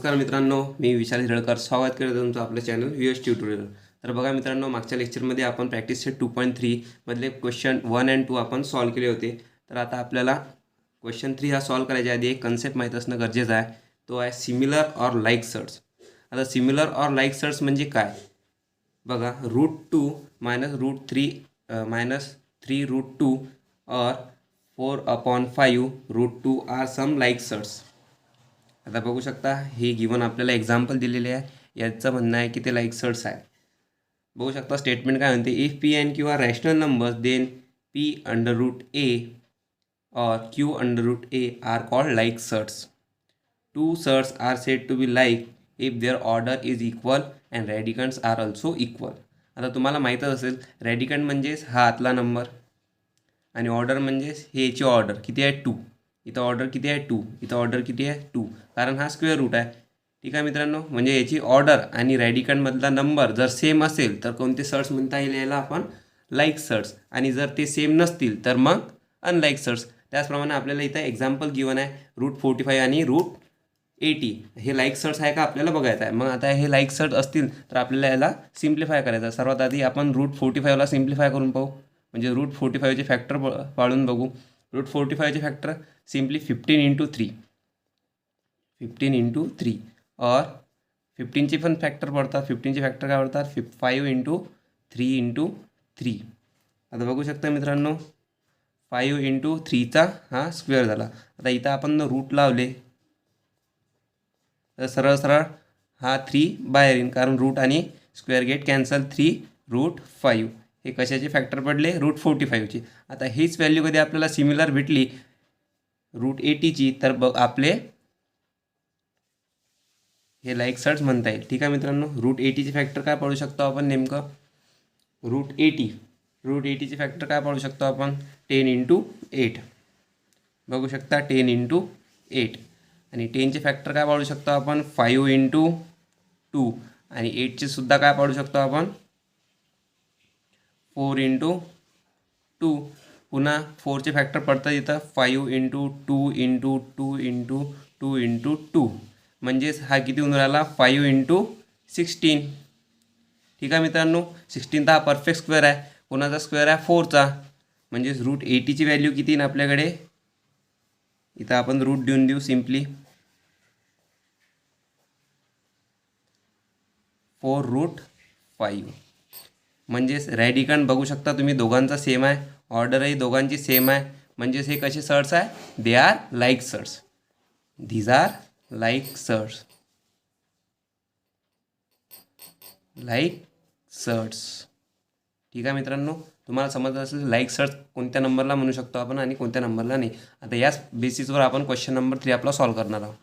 नमस्कार मित्रांनो, मी विशाल हिरळकर स्वागत करतो तुमचं आपल्या चॅनल व्हीएस ट्युटोरियल. तर बघा मित्रांनो, मागच्या लेक्चरमध्ये आपण प्रॅक्टिस सेट 2.3 मधले क्वेश्चन 1 आणि 2 आपण सॉल्व्ह केले होते. तर आता आपल्याला क्वेश्चन 3 हा सॉल्व्ह करायच्या आधी एक कन्सेप्ट माहीत असणं गरजेचं आहे. तो आहे सिमिलर ऑर लाईक सर्च. आता सिमिलर ऑर लाईक सर्च म्हणजे काय बघा, √2 मायनस √3 √2 और 4/5 √2 आर सम लाईक सर्च. आता बघू शकता, हे गिवन आपल्याला एक्झाम्पल दिलेले आहे. याचं म्हणणं आहे की ते लाईक सर्च आहे. बघू शकता स्टेटमेंट काय म्हणते, if P N Q are rational numbers then p√a और q√a are called like surds. Two surds are said to be like if their order is equal and radicands are also equal. आता तुम्हाला माहीतच असेल, रॅडिकंट म्हणजेच हा आतला number आणि order म्हणजेच हे याची ऑर्डर किती आहे 2. इथं ऑर्डर किती आहे 2, इथं ऑर्डर किती आहे 2, कारण हा स्क्वेअर रूट आहे. ठीक आहे मित्रांनो, म्हणजे याची ऑर्डर आणि रॅडिकंटमधला नंबर जर सेम असेल तर कोणते सर्च म्हणता येईल याला आपण, लाईक सर्च. आणि जर ते सेम नसतील तर मग अनलाईक सर्च. त्याचप्रमाणे आपल्याला इथं एक्झाम्पल गिवन आहे √45 आणि √80. हे लाईक सर्च आहे का आपल्याला बघायचं आहे. मग आता हे लाईक सर्च असतील तर आपल्याला याला सिम्प्लिफाय करायचं आहे. सर्वात आधी आपण √45ला सिम्प्लिफाय करून पाहू, म्हणजे √45चे फॅक्टर पाळून बघू. √45चे फॅक्टर सिम्पली 15 × 3 15 × 3 और 15चे पण फॅक्टर पडतात. 15चे फॅक्टर काय पडतात 5 × 3 × 3. आता बघू शकता मित्रांनो, 5 × 3चा हा स्क्वेअर झाला. आता इथं आपण रूट लावले तर सरळ सरळ हा 3 बाहेर येईल, कारण रूट आणि स्क्वेअर गेट कॅन्सल. 3√5 हे कशाचे फॅक्टर पडले, √45चे. आता हीच व्हॅल्यू कधी आपल्याला सिमिलर भेटली √80ची तर बघ आपले हे लाईक सर्च म्हणता येईल. ठीक आहे मित्रांनो, √80चे फॅक्टर काय पाडू शकतो आपण नेमकं, √80चे फॅक्टर काय पाडू शकतो आपण, 10 × 8. बघू शकता 10 × 8. आणि 10चे फॅक्टर काय पाडू शकतो आपण, 5 × 2. आणि 8चे सुद्धा काय पाडू शकतो आपण, 4 × 2. पुन्हा 4चे फॅक्टर पडतात इथं 5 × 2 × 2 × 2 × 2. म्हणजेच हा किती होऊन राहिला, 5 × 16. ठीक आहे मित्रांनो, 16 तर हा परफेक्ट स्क्वेअर आहे. कोणाचा स्क्वेअर आहे, 4चा. म्हणजेच √80ची व्हॅल्यू किती येईल आपल्याकडे, इथं आपण रूट देऊन देऊ सिम्पली 4√5. म्हणजेच रॅडिकंट बघू शकता तुम्ही दोघांचा सेम आहे, ऑर्डरही दोघांची सेम आहे. म्हणजेच हे कसे सर्च आहे, they are like surds. These are like surds, like surds. ठीक आहे मित्रांनो, तुम्हाला समजलं असेल लाईक सर्च कोणत्या नंबरला म्हणू शकतो आपण आणि कोणत्या नंबरला नाही. आता याच बेसिसवर आपण क्वेश्चन नंबर 3 आपला सॉल्व्ह करणार आहोत.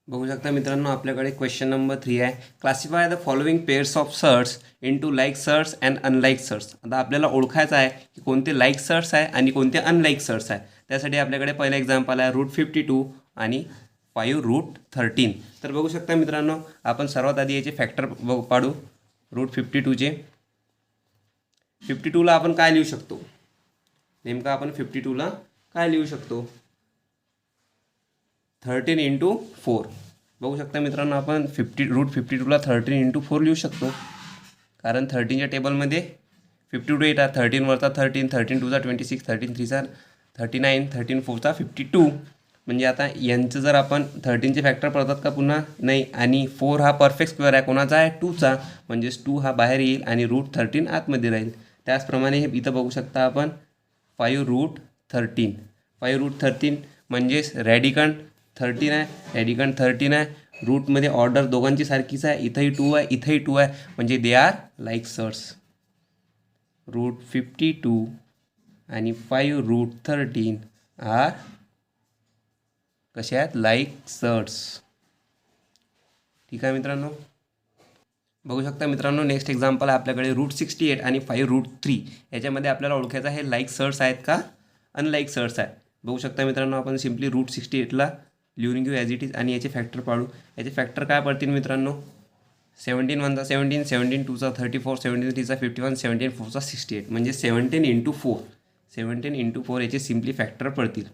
बघू शकता मित्रांनो, आपल्याकडे क्वेश्चन नंबर 3 आहे, classify the following pairs of search into like search and unlike search. आता आपल्याला ओळखायचं आहे की कोणते लाईक सर्च आहे आणि कोणते अनलाईक सर्च आहे. त्यासाठी आपल्याकडे पहिलं एक्झाम्पल आहे √52 आणि 5√13. तर बघू शकता मित्रांनो, आपण सर्वात आधी याचे फॅक्टर पाडू. √52चे 52ला आपण काय लिहू शकतो, नेमकं आपण 52ला काय लिहू शकतो, 13 × 4. बघू शकता मित्रांनो, आपण √52ला 13 × 4 लिहू शकतो, कारण 13च्या टेबलमध्ये 52 येतात. 13 वरचा 13, 13 2 चा 26, 13 3 चा 39, 13 4 चा 52. म्हणजे आता यांचं जर आपण 13चे फॅक्टर पडतात का, पुन्हा नाही. आणि 4 हा परफेक्ट स्क्वेअर आहे, कोणाचा आहे, 2चा. म्हणजेच 2 हा बाहेर येईल आणि √13 आतमध्ये राहील. त्याचप्रमाणे हे इथं बघू शकता आपण 5√13. 5√13 म्हणजेच रॅडिकंट 13 आहे, रॅडिकंट 13 आहे. रूटमध्ये ऑर्डर दोघांची सारखीच आहे, इथंही 2 आहे, इथंही 2 आहे. म्हणजे दे आर लाईक सर्च. √52 आणि 5√13 आर कसे आहेत, लाईक सर्च. ठीक आहे मित्रांनो, बघू शकता मित्रांनो, नेक्स्ट एक्झाम्पल आहे आपल्याकडे √68 आणि 5√3. याच्यामध्ये आपल्याला ओळखायचं आहे लाईक सर्च आहेत का अनलाईक सर्च आहे. बघू शकता मित्रांनो, आपण सिम्पली √68ला लिहून घेऊ ॲज इट इज आणि याचे फॅक्टर पाडू. याचे फॅक्टर काय पडतील मित्रांनो, 17 1 चा 17, 17 2 चा 34, 17 3 चा 51, 17 4 चा 68. म्हणजे 17 × 4, 17 × 4 याचे सिम्पली फॅक्टर पडतील.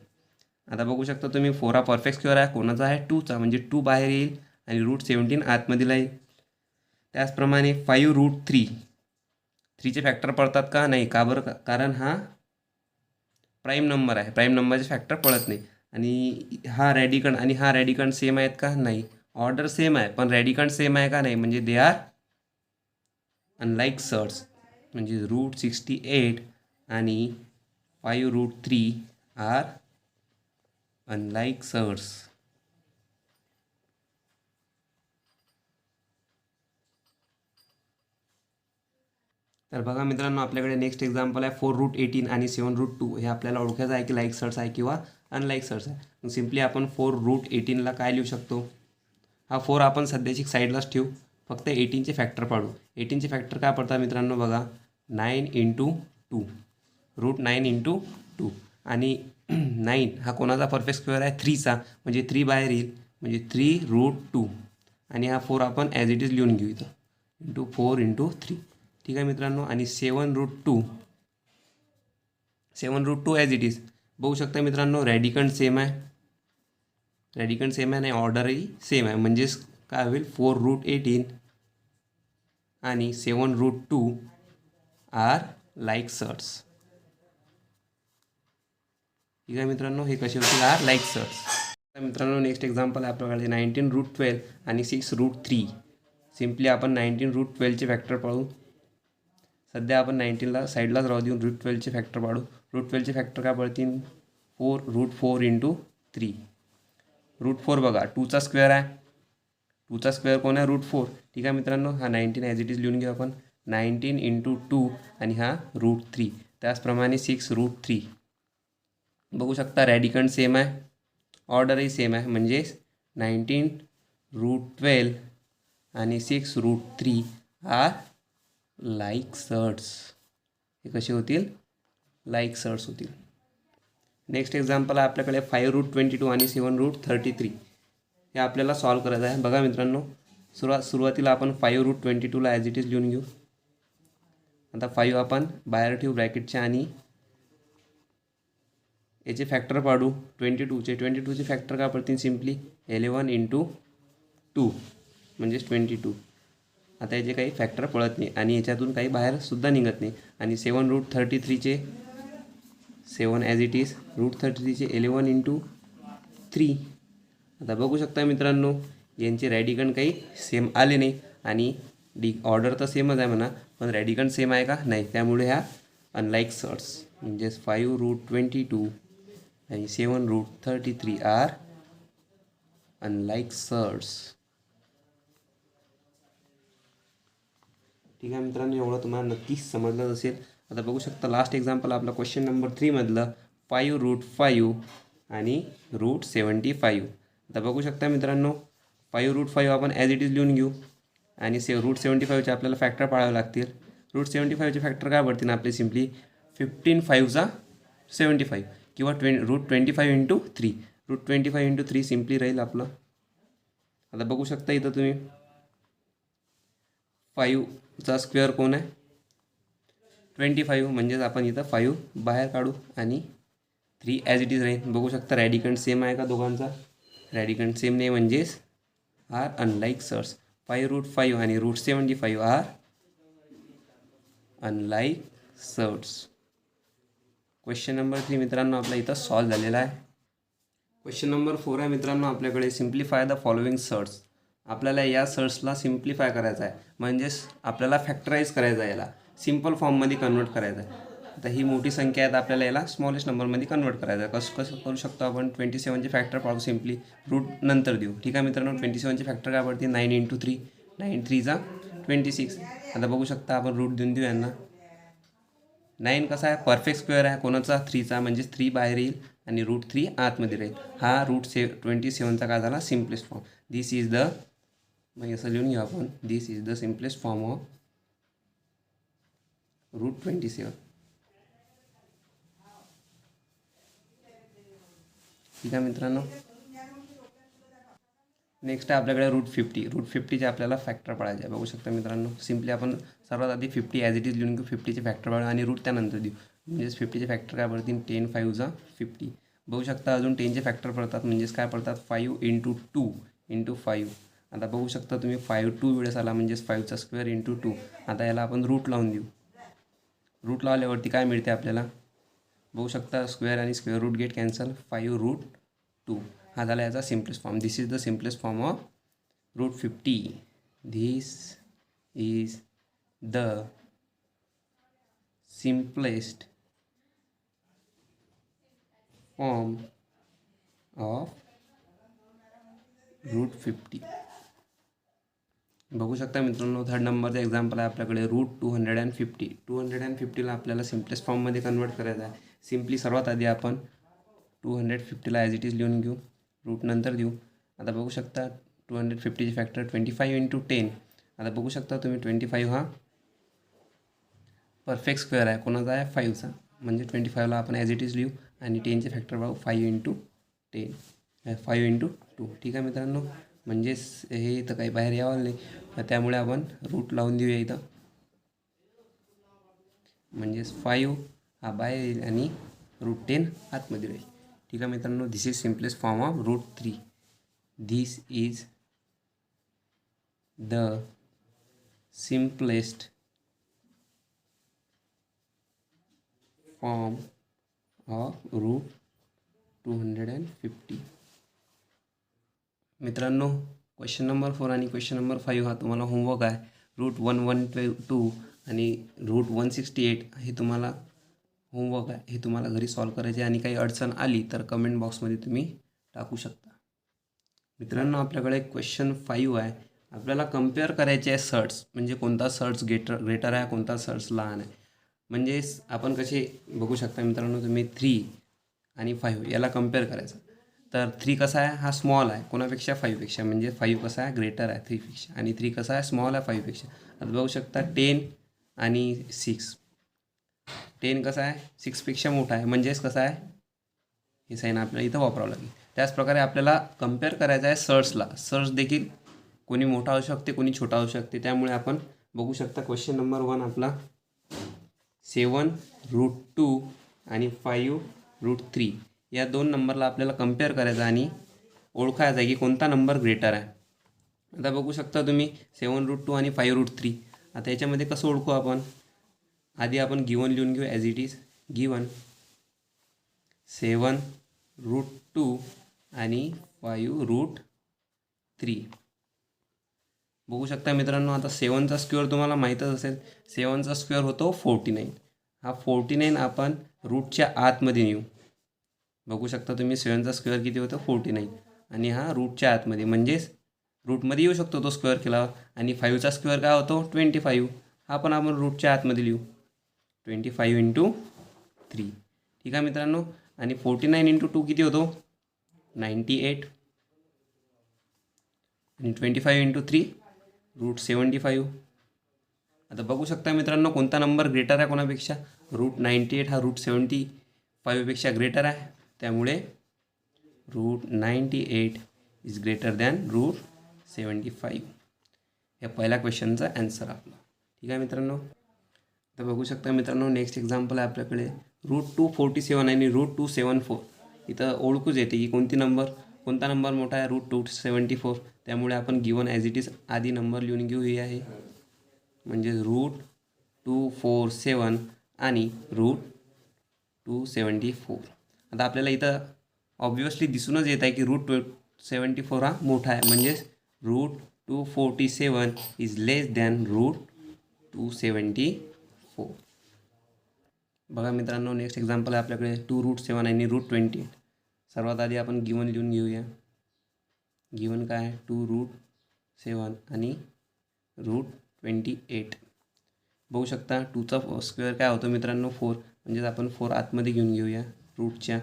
आता बघू शकता तुम्ही 4 हा परफेक्ट स्क्वेअर आहे, कोणाचा आहे, 2चा. म्हणजे 2 बाहेर येईल आणि रूट 17 आतमध्ये राहील. त्याचप्रमाणे 5√3चे फॅक्टर पडतात का? नाही. का बरं? कारण हा प्राईम नंबर आहे. प्राईम नंबरचे फॅक्टर पडत नाही. आणि हा रॅडिकंड आणि हा रॅडिकंड सेम आहेत का? नाही. ऑर्डर सेम आहे पण रॅडिकंड सेम आहे का? नाही. म्हणजे दे आर अनलाईक सर्ट्स. म्हणजे रूट 68 आणि 5√3 आर अनलाईक सर्ट्स. तर बघा मित्रांनो, आपल्याकडे नेक्स्ट एक्झाम्पल आहे 4√18 आणि 7√2. हे आपल्याला ओळखायचं आहे की लाईक सर्ट्स आहे किंवा अनलाईक सर्ट्स आहे. मग सिम्पली आपण 4√18ला काय लिहू शकतो? हा 4 आपण सध्याची साईडलाच ठेवू, फक्त 18चे फॅक्टर पाडू. 18चे फॅक्टर काय पडतात मित्रांनो? बघा 9 × 2, √9 × 2. आणि 9 हा कोणाचा परफेक्ट स्क्वेअर आहे? 3चा, म्हणजे 3 बाहेर येईल, म्हणजे 3√2. आणि हा 4 आपण ॲज इट इज लिहून घेऊ इथं, ×4 × 3. ठीक आहे मित्रांनो. आणि 7√2 ॲज इट इज. बघू शकता मित्रांनो, रॅडिकंड सेम आहे. रॅडिकंड सेम आहे आणि ऑर्डरही सेम आहे. म्हणजेच काय होईल? 4√18 आणि 7√2 आर लाईक सर्ट्स. ठीक आहे मित्रांनो, हे कसे होतील? Are like surds. मित्रांनो, नेक्स्ट एक्झाम्पल आहे आपल्याकडे 19√12 आणि 6√3. सिम्पली आपण 19√12चे फॅक्टर पाडू. सध्या आपण 19ला साईडलाच राहू देऊन √12चे फॅक्टर पाडू. √12चे फॅक्टर काय पडतील? 4√4 × 3. √4 बघा 2चा स्क्वेअर आहे. 2चा स्क्वेअर कोण आहे? √4. ठीक आहे मित्रांनो, हा 19 ॲज इट इज लिहून घेऊ आपण. 19 × 2 आणि हा √3. त्याचप्रमाणे 6√3. बघू शकता रॅडिकंड सेम आहे, ऑर्डरही सेम आहे. म्हणजेच 19√12 आणि 6√3 आर लाईक सर्ट्स. हे कसे होतील? लाईक सर्ट्स होतील. नेक्स्ट एक्झाम्पल आहे आपल्याकडे 5√22 आणि 7√33. हे आपल्याला सॉल्व करायचं आहे. बघा मित्रांनो, सुरुवातीला आपण 5√22ला ॲज इट इज लिहून घेऊ. आता 5 आपण बाहेर ठेवू ब्रॅकेटच्या आणि याचे फॅक्टर पाडू. 22चे फॅक्टर काय पडतील? सिम्पली 11 × 2 म्हणजेच 22. आता याचे काही फॅक्टर पडत नाही आणि याच्यातून काही बाहेरसुद्धा निघत नाही. आणि 7√33चे 7 ॲज इट इज, √33चे 11 × 3. आता बघू शकता मित्रांनो, यांचे रॅडिकंड काही सेम आले नाही. आणि ऑर्डर तर सेमच आहे म्हणा, पण रॅडिकंड सेम आहे का? नाही. त्यामुळे ह्या अनलाईक सर्ट्स. म्हणजेच 5√22 आणि 7√33 आर अनलाईक सर्ट्स. ठीक आहे मित्रांनो, एवढं तुम्हाला नक्कीच समजलं असेल. आता बघू शकता लास्ट एक्झाम्पल आपला क्वेश्चन नंबर 3मधलं 5√5 आणि √75. आता बघू शकता मित्रांनो, 5√5 आपण ॲज इट इज लिहून घेऊ आणि √75चे आपल्याला फॅक्टर पाडावे लागतील. √75चे फॅक्टर काय पडतील आपले? सिम्पली 15 5 75 किंवा √25 × 3. √25 × 3 सिम्पली राहील आपलं. आता बघू शकता इथं तुम्ही 5चा स्क्वेअर कोण आहे? 25. म्हणजेच आपण इथं 5 बाहेर काढू आणि 3 ॲज इट इज राहील. बघू शकता रॅडिकंड सेम आहे का दोघांचा? रॅडिकंड सेम नाही, म्हणजेच आर अनलाईक सर्ट्स. 5√5 आणि √75 are unlike surds. Question number 3 मित्रांनो आपला इथं सॉल्व झालेला आहे. क्वेश्चन नंबर 4 आहे मित्रांनो आपल्याकडे, सिम्प्लिफाय द फॉलोइंग सर्ट्स. आपल्याला या सर्ट्सला सिम्प्लिफाय करायचं आहे, म्हणजेच आपल्याला फॅक्टराईज करायचं आहे, याला सिम्पल फॉर्ममध्ये कन्वर्ट करायचं आहे. आता ही मोठी संख्या आहे, तर आपल्याला याला स्मॉलेस्ट नंबरमध्ये कन्वर्ट करायचं आहे. कसं करू शकतो आपण? 27चे फॅक्टर पाडू. सिम्पली रूट नंतर देऊ. ठीक आहे मित्रांनो, 27चे फॅक्टर काय पडतील? 9 × 3, 9 3 26. आता बघू शकता आपण रूट देऊन देऊ यांना. 9 कसा आहे? परफेक्ट स्क्वेअर आहे कोणाचा? 3चा, म्हणजेच 3 बाहेर येईल आणि √3 आतमध्ये राहील. हा √27चा काय झाला? Simplest form. This is the, मग असं लिहून घेऊ आपण, this is the simplest form of √27. ठीक आहे मित्रांनो. नेक्स्ट आहे आपल्याकडे √50. √50चे आपल्याला फॅक्टर पडायचे आहे. बघू शकता मित्रांनो, सिम्पली आपण सर्वात आधी 50 ॲज इट इज लिहून घेऊ. 50चे फॅक्टर पाडू आणि रूट त्यानंतर देऊ. म्हणजेच 50चे फॅक्टर काय पडतील? 10 5 50. बघू शकता अजून 10चे फॅक्टर पडतात, म्हणजेच काय पडतात? 5 × 2 × 5 आता बघू शकता तुम्ही 5 2 वेळेस आला म्हणजेच 5चा स्क्वेअर इंटू 2. आता याला आपण रूट लावून देऊ. रूट लावल्यावरती काय मिळते आपल्याला बघू शकता, स्क्वेअर आणि square root get cancel, 5 root 2 हा झाला याचा simplest form. This is the simplest form of root 50. This is the simplest form of root 50. बघू शकता मित्रांनो, थर्ड नंबरचा एक्झाम्पल आहे आपल्याकडे रूट 250. 250ला आपल्याला सिम्पलेस्ट फॉर्ममध्ये कन्वर्ट करायचं आहे. सिम्पली सर्वात आधी आपण 250ला ॲज इट इज लिहून घेऊ, रूट नंतर देऊ. आता बघू शकता 250चे फॅक्टर 25 इंटू 10. आता बघू शकता तुम्ही 25 हा परफेक्ट स्क्वेअर आहे, कोणाचा आहे 5चा, म्हणजे 25ला आपण ॲज इट इज लिहू आणि 10चे फॅक्टर बघू 5 इंटू 10 5 इंटू 2. ठीक आहे मित्रांनो, म्हणजेच हे इथं काही बाहेर यावं नाही, त्यामुळे आपण रूट लावून देऊया इथं. म्हणजेच 5 हा बाहेर येईल आणि रूट 10 आतमध्ये राहील. ठीक आहे मित्रांनो, this is simplest form of root 3. This is the simplest form of root 250. मित्रांनो, क्वेश्चन नंबर 4 आणि क्वेश्चन नंबर 5 हा तुम्हाला होमवर्क आहे. रूट 112 आणि रूट 168 हे तुम्हाला होमवर्क आहे, हे तुम्हाला घरी सॉल्व करायचे. आणि काही अडचण आली तर कमेंट बॉक्समध्ये तुम्ही टाकू शकता. मित्रांनो, आपल्याकडे क्वेश्चन 5 आहे. आपल्याला कम्पेअर करायचे आहे सर्ट्स, म्हणजे कोणता सर्ट्स ग्रेटर आहे, कोणता सर्ट्स लहान आहे. म्हणजेच आपण कसे बघू शकता मित्रांनो, तुम्ही 3 आणि 5 याला कम्पेअर करायचं. तर 3 कसा आहे, हा स्मॉल आहे कोणापेक्षा 5पेक्षा, म्हणजे 5 कसा आहे ग्रेटर आहे 3पेक्षा, आणि 3 कसा आहे स्मॉल आहे 5पेक्षा. आता बघू शकता 10 आणि 6. 10 कसा आहे 6पेक्षा मोठा आहे, म्हणजेच कसं आहे हे साईन आपल्याला इथं वापरावं लागेल. त्याचप्रकारे आपल्याला कम्पेअर करायचं आहे सर्ट्सला. सर्ट्स देखील कोणी मोठा असू शकते, कोणी छोटा असू शकते. त्यामुळे आपण बघू शकता क्वेश्चन नंबर 1 आपला 7 रूट 2 आणि 5 रूट 3 या 2 नंबरला आपल्याला कम्पेअर करायचं आणि ओळखायचं आहे की कोणता नंबर ग्रेटर आहे. आता बघू शकता तुम्ही 7 रूट 2 आणि 5 रूट 3. आता याच्यामध्ये कसं ओळखू आपण, आधी आपण गिवन लिहून घेऊ as it is. Given 7 root 2 आणि 5 रूट 3. बघू शकता मित्रांनो, आता 7चा स्क्वेअर तुम्हाला माहीतच असेल. 7चा स्क्वेअर होतो 49. हा 49 आपण रूटच्या आतमध्ये नेऊ. बघू शकता तुम्ही 7चा स्क्वेअर किती होतं 49, आणि हा रूटच्या आतमध्ये, म्हणजेच रूटमध्ये येऊ शकतो तो स्क्वेअर केला. आणि 5चा स्क्वेअर काय होतो 25, हा पण आपण रूटच्या आतमध्ये लिहू 25 इंटू 3. ठीक आहे मित्रांनो, आणि 49 इंटू 2 किती होतो 98, आणि 25 इंटू 3 रूट 75. आता बघू शकता मित्रांनो, कोणता नंबर ग्रेटर आहे कोणापेक्षा, रूट 98 हा रूट 75पेक्षा ग्रेटर आहे. त्यामुळे root 98 is greater than root 75. या पहिल्या क्वेश्चनचा ॲन्सर आपला. ठीक आहे मित्रांनो, तर बघू शकता मित्रांनो, नेक्स्ट एक्झाम्पल आहे आपल्याकडे रूट 247 आणि रूट 274. इथं ओळखूच येते की कोणता नंबर मोठा आहे, रूट 274. त्यामुळे आपण गिवन ॲज इट इज आधी नंबर लिहून घेऊ हे आहे, म्हणजे रूट 247 आणि रूट 274. आता आपल्याला इथं ऑब्वियसली दिसूनच येत आहे की रूट 274 हा मोठा आहे, म्हणजेच root 247 is less than root 274. बघा मित्रांनो, नेक्स्ट एक्झाम्पल आहे आपल्याकडे 2 रूट 7 आणि रूट 28. सर्वात आधी आपण गिवन लिहून घेऊया. गिवन काय आहे 2 रूट 7 आणि रूट 28. बघू शकता 2चा स्क्वेअर काय होतो मित्रांनो 4, म्हणजेच आपण 4 आतमध्ये घेऊन घेऊया रूटच्या.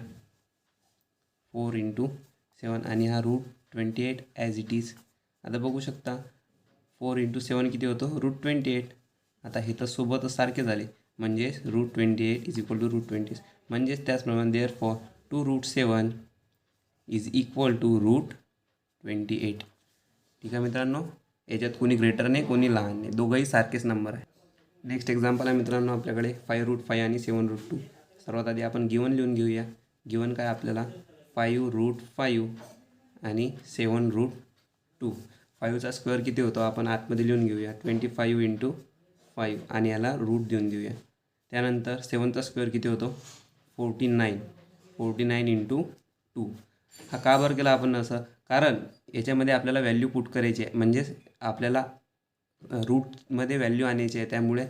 4 इंटू 7 आणि हा रूट 28 ॲज इट इज. आता बघू शकता 4 इंटू 7 किती होतो रूट 28. आता हे तर सोबतच सारखे झाले, म्हणजेच root 28 is equal to root 20. म्हणजेच त्याचप्रमाणे therefore 2 root 7 is equal to root 28. ठीक आहे मित्रांनो, याच्यात कोणी ग्रेटर नाही कोणी लहान नाही, दोघंही सारखेच नंबर आहे. नेक्स्ट एक्झाम्पल आहे मित्रांनो आपल्याकडे 5 रूट 5 आणि 7 रूट 2. सर्वात आधी आपण गिवन लिहून घेऊया. गिवन काय आपल्याला 5 रूट 5 आणि 7 रूट 2. 5चा स्क्वेअर किती होतो आपण आतमध्ये लिहून घेऊया 25 इंटू 5 आणि याला रूट देऊन देऊया. त्यानंतर 7चा स्क्वेअर किती होतो 49 इंटू 2. हा का बरं केला आपण असं, कारण याच्यामध्ये आपल्याला व्हॅल्यू पुट करायची आहे, म्हणजेच आपल्याला रूटमध्ये व्हॅल्यू आणायची आहे. त्यामुळे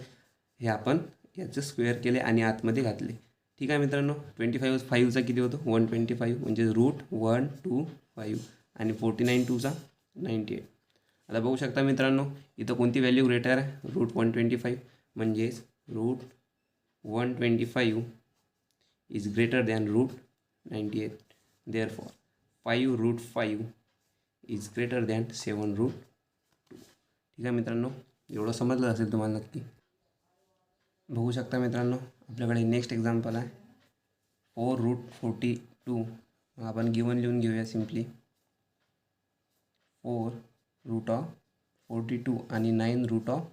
हे आपण याचं स्क्वेअर केले आणि आतमध्ये घातले. ठीक आहे मित्रांनो. 5चा किती होतो 125 म्हणजे रूट 125 आणि 49 2चा 98. आता बघू शकता मित्रांनो इथं कोणती व्हॅल्यू ग्रेटर आहे रूट 125 म्हणजेच root 125 is greater than root 98. Therefore 5 root 5 is greater than 7 root 2. ठीक आहे मित्रांनो, एवढं समजलं असेल तुम्हाला नक्की. बघू शकता मित्रांनो आपल्याकडे नेक्स्ट एक्झाम्पल आहे 4 रूट 42. आपण गिवन लिहून घेऊया सिम्पली 4 रूट ऑफ 42 आणि 9 रूट ऑफ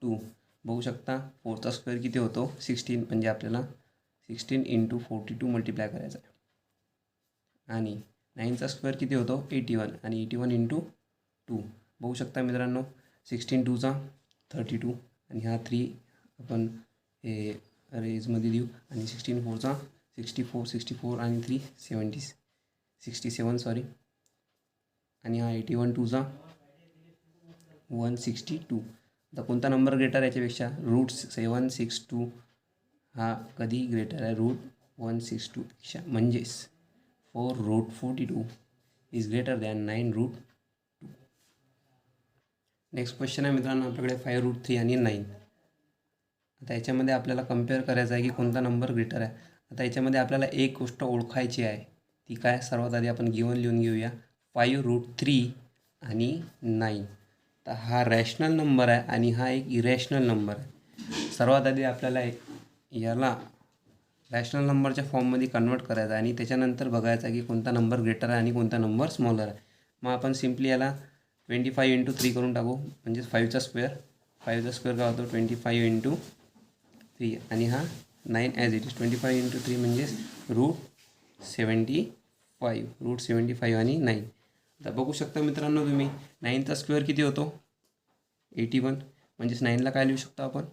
2. बघू शकता 4चा स्क्वेअर किती होतो 16 म्हणजे आपल्याला 16 इंटू 42 मल्टिप्लाय करायचा आहे. आणि 9चा स्क्वेअर किती होतो 81 आणि 81 इंटू 2. बघू शकता मित्रांनो 16 2चा 32 आणि हा 3 आपण हे रेजमध्ये देऊ आणि 16 4चा 64 आणि 3 67 सॉरी आणि हा 81 2चा 162. आता कोणता नंबर ग्रेटर आहे याच्यापेक्षा रूट 762 हा कधी ग्रेटर आहे रूट 162 पेक्षा, म्हणजेच 4 root 42 is greater than 9 root 2. Next question आहे मित्रांनो आपल्याकडे 5 रूट 3 आणि 9. आता याच्यामध्ये आपल्याला कम्पेअर करायचं आहे की कोणता नंबर ग्रेटर आहे. आता याच्यामध्ये आपल्याला एक गोष्ट ओळखायची आहे, ती काय सर्वात आधी आपण गिवन लिहून घेऊया 5 रूट 3 आणि 9. तर हा रॅशनल नंबर आहे आणि हा एक इरॅशनल नंबर आहे. सर्वात आधी आपल्याला याला रॅशनल नंबरच्या फॉर्ममध्ये कन्वर्ट करायचं आहे आणि त्याच्यानंतर बघायचं आहे की कोणता नंबर ग्रेटर आहे आणि कोणता नंबर स्मॉलर आहे. मग आपण सिम्पली याला 25 इंटू 3 करून टाकू, म्हणजेच 5चा स्क्वेअर काय होतो 25 इंटू 3 आणि हा 9 ॲज इट इज 25 इंटू 3 म्हणजेच रूट 75 आणि 9. आता बघू शकता मित्रांनो तुम्ही 9चा स्क्वेअर किती होतो 81 म्हणजेच 9ला काय लिहू शकतो आपण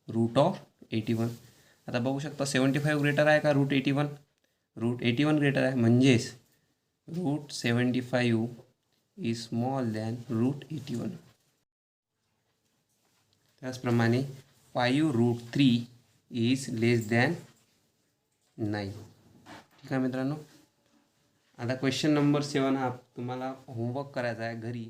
रूट ऑफ 81. आता बघू शकता 75 ग्रेटर आहे का रूट 81. रूट 81 ग्रेटर आहे म्हणजेच root 75 is small than root 81. त्याचप्रमाणे 5 रूट 3 इज लेस दॅन 9. ठीक आहे मित्रांनो. आता क्वेश्चन नंबर 7 हा तुम्हाला होमवर्क करायचा आहे घरी.